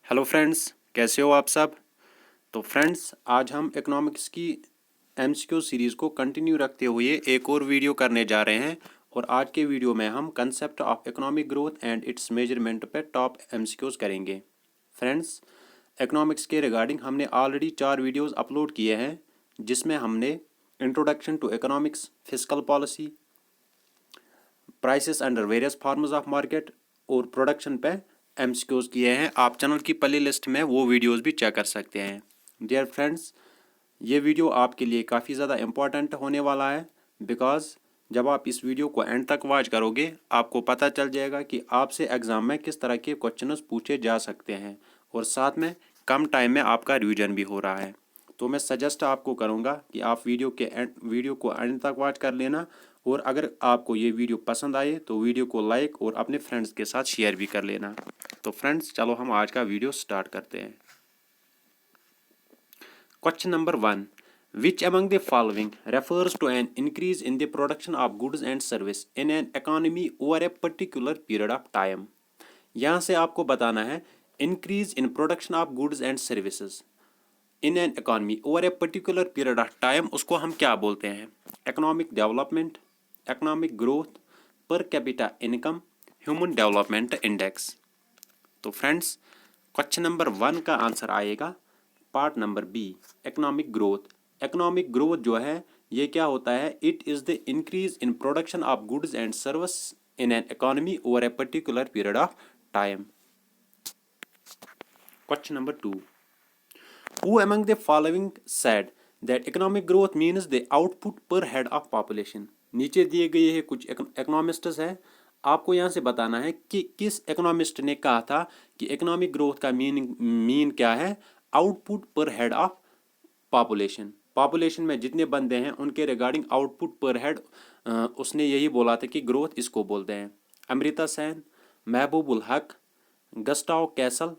Hello friends, कैसे हो आप सब। तो फ्रेंड्स, आज हम इकोनॉमिक्स की एमसीक्यू सीरीज़ को कंटिन्यू रखते हुए एक और वीडियो करने जा रहे हैं। और आज के वीडियो में हम concept of economic growth and its measurement पे टॉप एमसीक्यूज करेंगे। फ्रेंड्स, इकोनॉमिक्स के रिगार्डिंग हमने ऑलरेडी 4 वीडियोस अपलोड किए हैं, जिसमें हमने introduction to economics, fiscal policy, prices under various forms of market और प्रोडक्शन पे एमसीक्यूज किए हैं। आप चैनल की प्ले लिस्ट में वो वीडियोस भी चेक कर सकते हैं। डियर फ्रेंड्स, ये वीडियो आपके लिए काफ़ी ज़्यादा इम्पोर्टेंट होने वाला है, बिकॉज जब आप इस वीडियो को एंड तक वॉच करोगे आपको पता चल जाएगा कि आपसे एग्ज़ाम में किस तरह के क्वेश्चंस पूछे जा सकते हैं, और साथ में कम टाइम में आपका रिवीजन भी हो रहा है। तो मैं सजेस्ट आपको करूंगा कि आप वीडियो को एंड तक वॉच कर लेना, और अगर आपको ये वीडियो पसंद आए तो वीडियो को लाइक और अपने फ्रेंड्स के साथ शेयर भी कर लेना। तो फ्रेंड्स, चलो हम आज का वीडियो स्टार्ट करते हैं। Question number 1. Which among the following refers to an increase in the production of goods and service in an economy over a particular period of time? यहाँ से आपको बताना है increase in production of goods and services in an economy over a particular period of time उसको हम क्या बोलते हैं? Economic development, economic growth, per capita income, human development index। तो फ्रेंड्स, क्वेश्चन नंबर 1 का आंसर आएगा part number B, economic growth. Economic growth जो है ये क्या होता है? It is the increase in production of goods and service in an economy over a particular period of time. Question number 2. Who among the following said that economic growth means the output per head of population? नीचे दिए गए हैं कुछ economists है, आपको यहाँ से बताना है कि किस इकोनॉमिस्ट ने कहा था कि इकोनॉमिक ग्रोथ का मीन क्या है? आउटपुट पर हेड ऑफ पॉपुलेशन। पॉपुलेशन में जितने बंदे हैं उनके रिगार्डिंग आउटपुट पर हेड उसने यही बोला था कि ग्रोथ इसको बोलते हैं। अमृता सेन, महबूबुल हक, गस्टाव कैसल,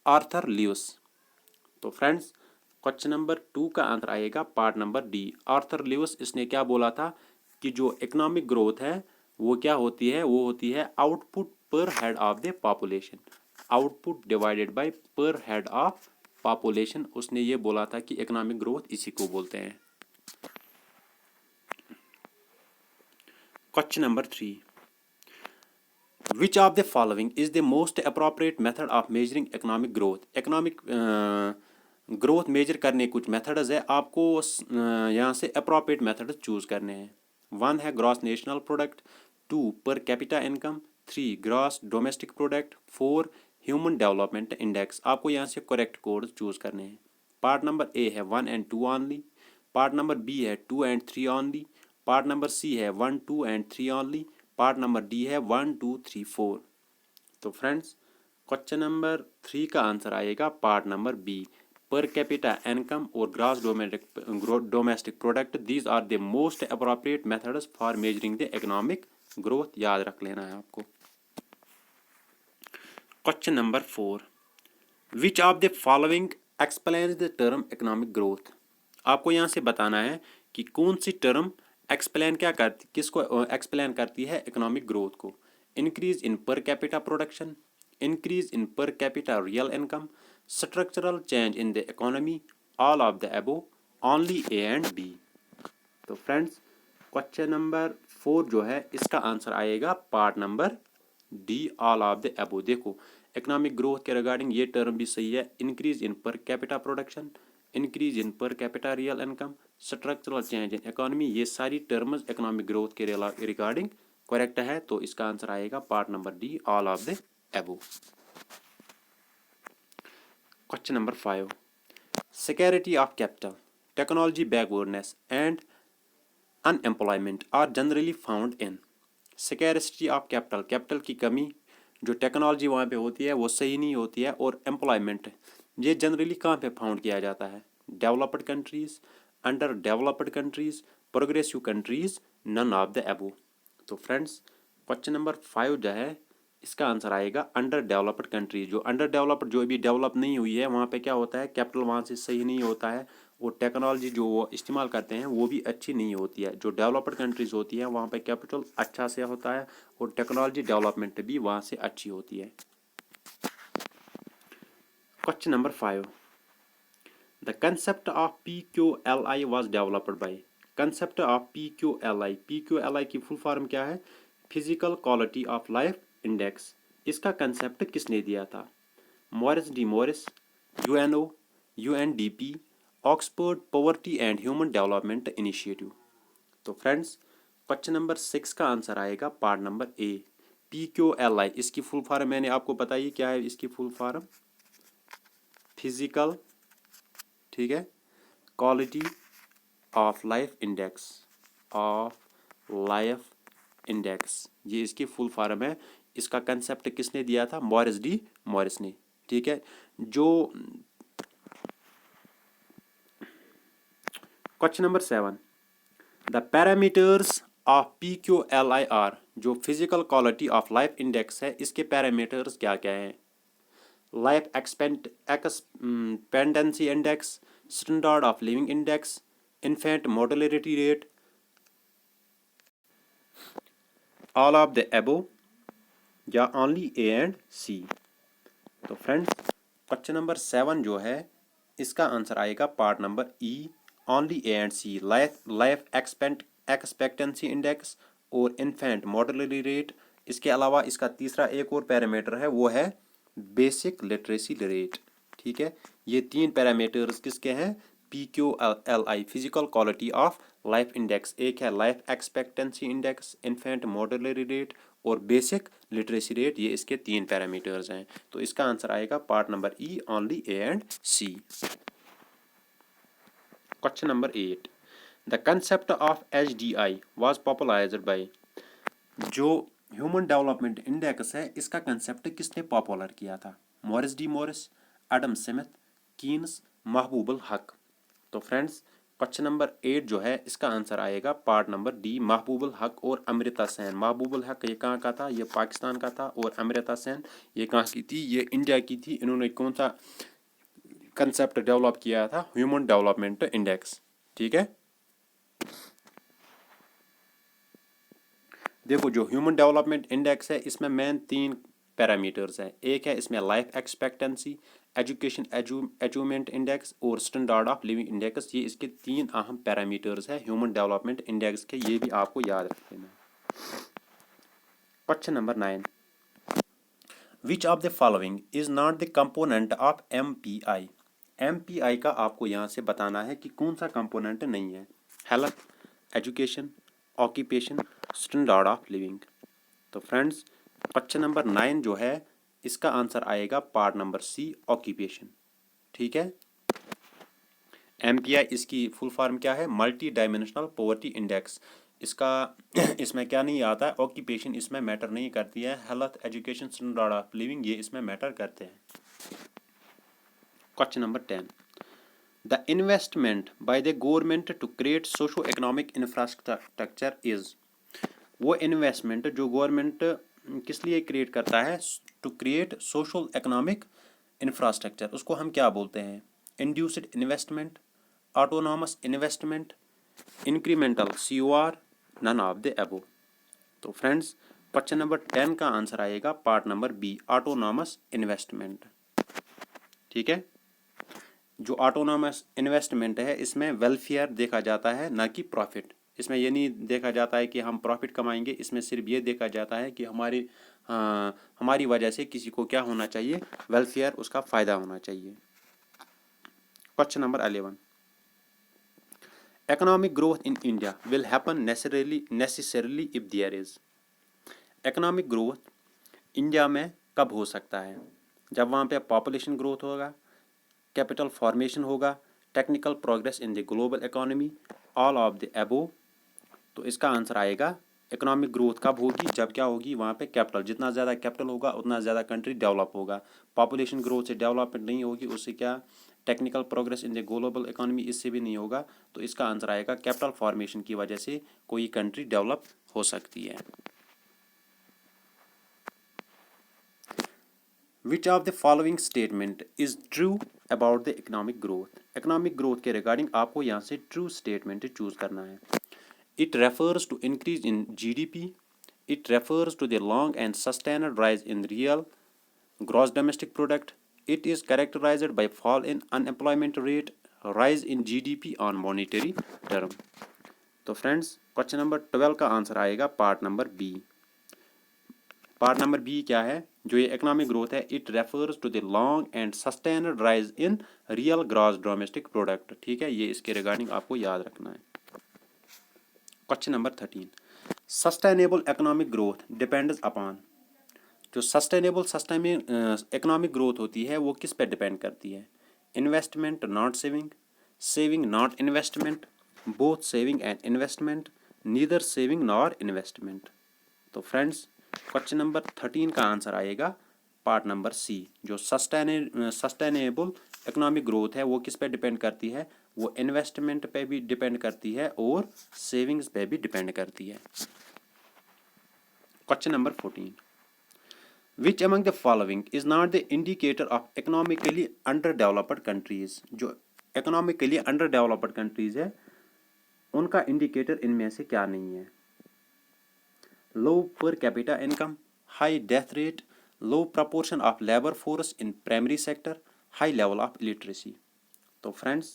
आर्थर ल्यूस। तो फ्रेंड्स, क्वेश्चन नंबर 2 का आंसर आएगा part number D, Arthur Luce. इसने क्या बोला था कि जो इकोनॉमिक ग्रोथ है वो क्या होती है? वो होती है आउटपुट पर head of the population, output divided by पर हेड ऑफ पॉपुलेशन। उसने ये बोला था कि इकोनॉमिक ग्रोथ इसी को बोलते हैं। Question number 3. Which of the following is the most appropriate method of measuring economic growth? Economic growth measure करने कुछ मेथड्स है, आपको यहाँ से अप्रोप्रिएट मेथड चूज करने हैं। 1 है ग्रॉस नेशनल प्रोडक्ट, 2 पर capita income, 3 gross domestic product, 4 human development index. आपको यहाँ से करेक्ट कोड चूज करने हैं। पार्ट नंबर ए है 1 and 2 only, part number B है 2 and 3 only, part number C है 1, 2 and 3 only, part number D है 1, 2, 3, 4। तो फ्रेंड्स, क्वेश्चन नंबर 3 का आंसर आएगा part number B, per capita income और gross domestic product. These are the most appropriate methods for measuring the economic growth. याद रख लेना है आपको। Question number 4. Which of the following explains the term economic growth? आपको यहाँ से बताना है कि कौन सी टर्म एक्सप्लेन क्या करती, किसको एक्सप्लेन करती है इकोनॉमिक ग्रोथ को? Increase in per capita production, increase in per capita real income, structural change in the economy, all of the above, only A and B. तो फ्रेंड्स, क्वेश्चन नंबर 4 जो है इसका आंसर आएगा part number D, all of the above. देखो, economic growth के regarding ये term भी सही है, increase in per capita production, increase in per capita real income, structural change in economy, ये सारी टर्म्स इकोनॉमिक ग्रोथ के रिगार्डिंग करेक्ट है। तो इसका आंसर आएगा part number D, all of the above. Question number 5. Scarcity of capital, technology backwardness and unemployment are generally found in। Scarcity of capital, capital की कमी, जो टेक्नोलॉजी वहाँ पे होती है वो सही नहीं होती है, और एम्प्लॉयमेंट ये जनरली कहाँ पे फाउंड किया जाता है? Developed countries, under developed countries, progressive countries, none of the above. तो फ्रेंड्स, क्वेश्चन नंबर 5 जो है इसका आंसर आएगा अंडर डेवलप्ड कंट्रीज। जो अंडर डेवलप्ड, जो अभी डेवलप नहीं हुई है, वहाँ पे क्या होता है? कैपिटल वहाँ से सही नहीं होता है, और टेक्नोलॉजी जो वो इस्तेमाल करते हैं वो भी अच्छी नहीं होती है। जो डेवलप्ड कंट्रीज होती है वहाँ पे कैपिटल अच्छा से होता है, और टेक्नोलॉजी डेवलपमेंट भी वहाँ से अच्छी होती है। Question number 5. The concept of PQLI was developed by. Concept of PQLI. PQLI की फुल फॉर्म क्या है? Physical quality of life index. इसका कंसेप्ट किसने दिया था? Morris D Morris, UNO, UNDP, Oxford poverty and human development initiative. तो friends, question number 6 का answer आएगा पार्ट नंबर ए. PQLI इसकी फुल फॉर्म मैंने आपको बताई क्या है. इसकी फुल फॉर्म फिजिकल, ठीक है, quality of life index. Of life index, ये इसकी फुल फॉर्म है. इसका कंसेप्ट किसने दिया था? मॉरिस डी मॉरिस ने. ठीक है. जो question number 7. The parameters of PQLI are. जो physical quality of life index है, इसके पैरामीटर्स क्या क्या हैं? Life expectancy index, standard of living index, infant mortality rate, all of the above, या ओनली ए एंड सी. तो friends, question number 7 जो है, इसका आंसर आएगा part number E, only A and C. Life expectancy index और infant mortality rate. इसके अलावा इसका तीसरा एक और पैरामीटर है, वो है बेसिक लिटरेसी रेट. ठीक है. ये 3 पैरामीटर्स किसके हैं? PQLI physical quality of life index. एक है life expectancy index, infant mortality rate और बेसिक लिटरेसी रेट. ये इसके 3 पैरामीटर्स हैं. तो इसका आंसर आएगा part number E, only A and C. Question number 8. The concept of HDI was popularized by. जो ह्यूमन डेवलपमेंट इंडेक्स है, इसका कंसेप्ट किसने पॉपुलर किया था? Morris D Morris, Adam Smith, Keynes, Mahbubul Haq. तो फ्रेंड्स, क्वेश्चन नंबर 8 जो है, इसका आंसर आएगा पार्ट नंबर डी, महबूबुल हक और अमृता सेन. महबूबुल हक ये कहाँ का था? ये पाकिस्तान का था. और अमृता सेन ये कहाँ की थी? ये इंडिया की थी. इन्होंने कौन सा कंसेप्ट डेवलप किया था? Human development index. ठीक है. देखो, जो ह्यूमन डेवलपमेंट इंडेक्स है, इसमें मेन 3 पैरामीटर्स हैं. एक है इसमें life expectancy, education achievement index और स्टैंडर्ड ऑफ लिविंग इंडेक्स. ये इसके 3 अहम पैरामीटर्स हैं ह्यूमन डेवलपमेंट इंडेक्स के. ये भी आपको याद रख लेना. Question number 9. Which of the following is not the component of MPI. MPI का आपको यहाँ से बताना है कि कौन सा कंपोनेंट नहीं है. Health, education, occupation, standard of living. तो फ्रेंड्स, क्वेश्चन नंबर 9 जो है, इसका आंसर आएगा पार्ट नंबर सी, ऑक्यूपेशन. ठीक है. MPI इसकी फुल फॉर्म क्या है? Multi dimensional poverty index. इसका इसमें क्या नहीं आता है? ऑक्यूपेशन इसमें मैटर नहीं करती है. Health, education, standard of living ये इसमें मैटर करते हैं. Question number 10. The investment by the government to create socio-economic infrastructure is. वो इन्वेस्टमेंट जो गवर्नमेंट किस लिए क्रिएट करता है? To create social economic infrastructure. उसको हम क्या बोलते हैं? Induced investment, autonomous investment, incremental COR, none of the above. तो फ्रेंड्स, क्वेश्चन नंबर 10 का आंसर आएगा part number B, autonomous investment. ठीक है. जो ऑटोनॉमस इन्वेस्टमेंट है, इसमें वेलफेयर देखा जाता है, ना कि प्रॉफिट. इसमें ये नहीं देखा जाता है कि हम प्रॉफिट कमाएंगे. इसमें सिर्फ ये देखा जाता है कि हमारी वजह से किसी को क्या होना चाहिए? वेलफेयर, उसका फ़ायदा होना चाहिए. Question number 11. Economic growth in India will happen necessarily if there is. Economic growth India में कब हो सकता है? जब वहाँ पे पॉपुलेशन ग्रोथ होगा, कैपिटल फॉर्मेशन होगा, technical progress in the global economy, all of the above. तो इसका आंसर आएगा इकोनॉमिक ग्रोथ कब होगी? जब क्या होगी? वहाँ पे कैपिटल, जितना ज़्यादा कैपिटल होगा उतना ज़्यादा कंट्री डेवलप होगा. पॉपुलेशन ग्रोथ से डेवलपमेंट नहीं होगी, उससे क्या? Technical progress in the global economy, इससे भी नहीं होगा. तो इसका आंसर आएगा कैपिटल फॉर्मेशन की वजह से कोई कंट्री डेवलप हो सकती है. विच of the following statement is true about the economic growth. Economic growth के रिगार्डिंग आपको यहाँ से ट्रू स्टेटमेंट चूज करना है. It refers to increase in GDP. It refers to the long and sustained rise in real gross domestic product. It is characterized by fall in unemployment rate, rise in GDP on monetary term. तो friends question number 12 का answer आएगा part number B. Part number B क्या है? जो ये economic growth है, it refers to the long and sustained rise in real gross domestic product. ठीक है, ये इसके रिगार्डिंग आपको याद रखना है। Question number 13, sustainable economic growth depends upon. जो सस्टेनेबल इकोनॉमिक ग्रोथ होती है वो किस पे डिपेंड करती है? Investment not saving, saving not investment, both saving and investment, neither saving nor investment. तो फ्रेंड्स क्वेश्चन नंबर 13 का आंसर आएगा पार्ट नंबर सी। जो सस्टेनेबल इकोनॉमिक ग्रोथ है वो किस पे डिपेंड करती है? वो इन्वेस्टमेंट पे भी डिपेंड करती है और सेविंग्स पे भी डिपेंड करती है। Question number 14, Which among the following is not the indicator of economically underdeveloped countries? जो economically underdeveloped countries है उनका इंडिकेटर इनमें से क्या नहीं है? Low per capita income, high death rate, low proportion of labor force in primary sector, high level of illiteracy। तो friends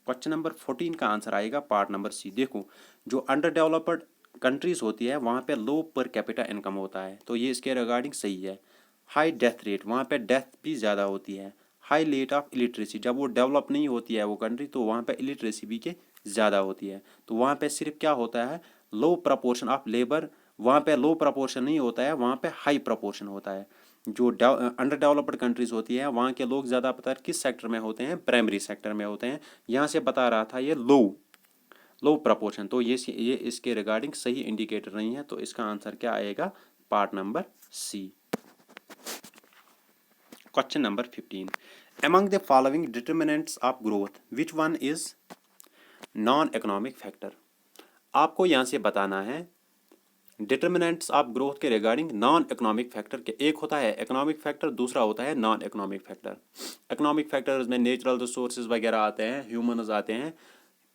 question number 14 का आंसर आएगा पार्ट नंबर सी। देखो जो अंडर डेवलप्ड कंट्रीज होती है वहाँ पे लो पर कैपिटा इनकम होता है, तो ये इसके रिगार्डिंग सही है। हाई डेथ रेट, वहाँ पे डेथ भी ज़्यादा होती है। हाई रेट ऑफ इलिटरेसी, जब वो डेवलप नहीं होती है वो कंट्री तो वहाँ पे इलिटरेसी भी के ज़्यादा होती है। तो वहाँ पे सिर्फ क्या होता है? लो प्रपोर्शन ऑफ लेबर, वहाँ पे लो प्रपोर्शन नहीं होता है, वहाँ पे हाई प्रपोर्शन होता है। जो अंडर डेवलप्ड कंट्रीज होती है वहाँ के लोग ज़्यादातर किस सेक्टर में होते हैं? प्राइमरी सेक्टर में होते हैं। यहाँ से बता रहा था ये लो प्रपोर्शन, तो ये इसके रिगार्डिंग सही इंडिकेटर नहीं है, तो इसका आंसर क्या आएगा? Part number C. Question number 15, among the following determinants of growth which one is non economic factor? आपको यहाँ से बताना है डिटर्मिनेंट्स ऑफ ग्रोथ के रिगार्डिंग नॉन इकोनॉमिक फैक्टर के। एक होता है इकोनॉमिक फैक्टर, दूसरा होता है non economic factor. Economic factors में नेचुरल रिसोर्सेज वगैरह आते हैं, ह्यूमन्स आते हैं।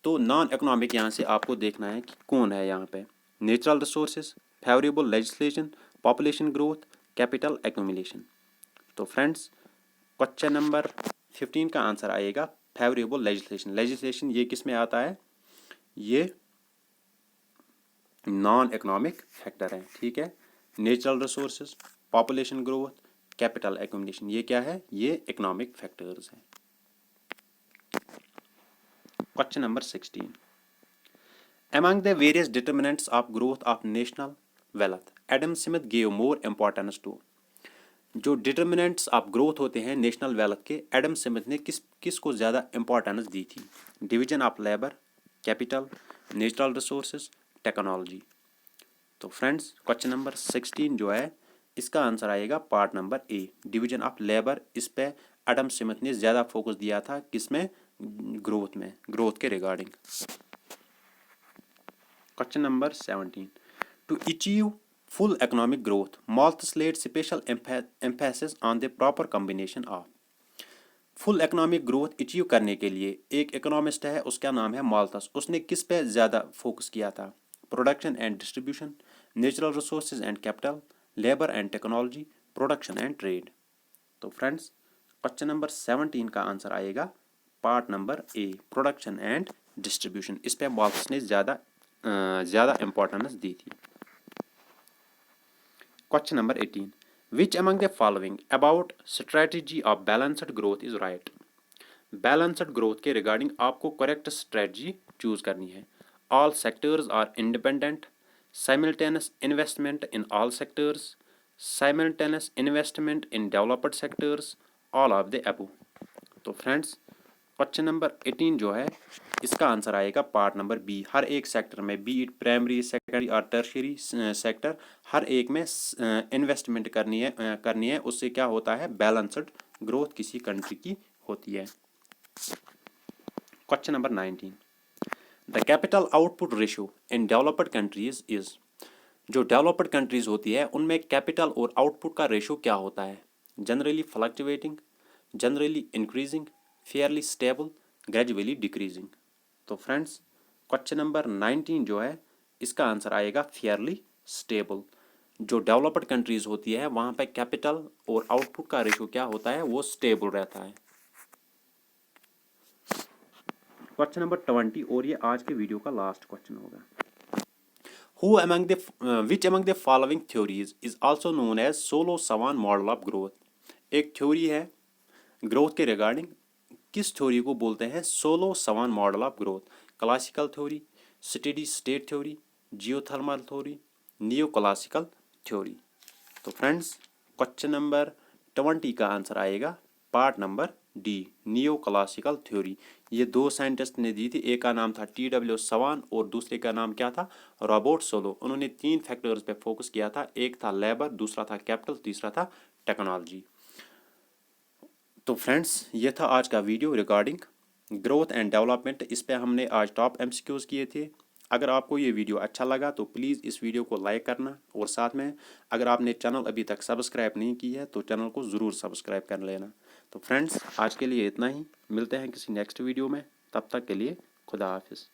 तो नॉन इकोनॉमिक यहाँ से आपको देखना है कि कौन है यहाँ पे। Natural resources, favourable legislation, population growth, capital accumulation. तो फ्रेंड्स क्वेश्चन नंबर 15 का आंसर आएगा फेवरेबल लेजिस्लेशन। लेजिस्लेशन ये किस में आता है? ये नॉन इकोनॉमिक फैक्टर है। ठीक है, natural resources, population growth, capital accumulation, ये क्या है? ये इकोनॉमिक फैक्टर्स हैं। Question number 16, among the various determinants of growth of national wealth Adam Smith gave more importance to। जो डिटर्मिनेंट्स ऑफ ग्रोथ होते हैं नेशनल वेल्थ के, एडम स्मिथ ने किस को ज़्यादा इंपॉर्टेंस दी थी? Division of labour, capital, natural resources, technology. तो फ्रेंड्स क्वेश्चन नंबर 16 जो है इसका आंसर आएगा part number A, division of labour. इस पे एडम स्मिथ ने ज़्यादा फोकस दिया था, किसमें? ग्रोथ में, ग्रोथ के regarding. Question number 17, to achieve full economic growth, Malthus laid special emphasis on the proper combination of। Full economic growth achieve करने के लिए एक इकोनॉमिस्ट है, उसका नाम है माल्थस। उसने किस पे ज़्यादा फोकस किया था? Production and distribution, natural resources and capital, labour and technology, production and trade. तो फ्रेंड्स क्वेश्चन नंबर 17 का आंसर आएगा part number A, production and distribution. इस पे माल्थस ने ज़्यादा इंपॉर्टेंस दी थी। Question number 18, which among the following about strategy of balanced growth is right? Balanced growth के regarding आपको करेक्ट स्ट्रेटजी चूज करनी है। All sectors are independent, simultaneous investment in all sectors, simultaneous investment in developed sectors, all of the above. तो friends question number 18 जो है इसका answer आएगा part number B. हर एक सेक्टर में, बी इट प्राइमरी, सेकेंडरी और टर्शियरी सेक्टर, हर एक में इन्वेस्टमेंट करनी है। उससे क्या होता है? बैलेंस्ड ग्रोथ किसी कंट्री की होती है। Question number 19, the capital output ratio in developed countries is. जो डेवलप्ड कंट्रीज होती है उनमें कैपिटल और आउटपुट का रेशियो क्या होता है? Generally fluctuating, generally increasing, Fairlie stable, gradually decreasing. तो फ्रेंड्स क्वेश्चन नंबर 19 जो है इसका आंसर आएगा फेयरली स्टेबल। जो डेवलप्ड कंट्रीज़ होती है वहाँ पे कैपिटल और आउटपुट का रेशो क्या होता है, वो स्टेबल रहता है। क्वेश्चन नंबर 20, और ये आज के वीडियो का लास्ट क्वेश्चन होगा। Which among the following theories is also known as Solo-Savan model of growth? एक थ्योरी है ग्रोथ के रिगार्डिंग, किस थ्योरी को बोलते हैं Solow Swan model of growth? Classical theory, steady state theory, geothermal theory, neoclassical theory. तो friends, question number 20 का answer आएगा part number D, neoclassical theory. ये दो साइंटिस्ट ने दी थी, एक का नाम था TW सवान और दूसरे का नाम क्या था, रॉबर्ट सोलो। उन्होंने 3 फैक्टर्स पे फोकस किया था, एक था लेबर, दूसरा था कैपिटल, तीसरा था टेक्नोलॉजी। तो फ्रेंड्स, ये था आज का video regarding growth and development. इस पे हमने आज टॉप MCQs किए थे। अगर आपको ये वीडियो अच्छा लगा तो प्लीज़ इस वीडियो को लाइक करना, और साथ में अगर आपने चैनल अभी तक सब्सक्राइब नहीं की है तो चैनल को ज़रूर सब्सक्राइब कर लेना। तो फ्रेंड्स, आज के लिए इतना ही, मिलते हैं किसी नेक्स्ट वीडियो में, तब तक के लिए खुदा हाफिज़।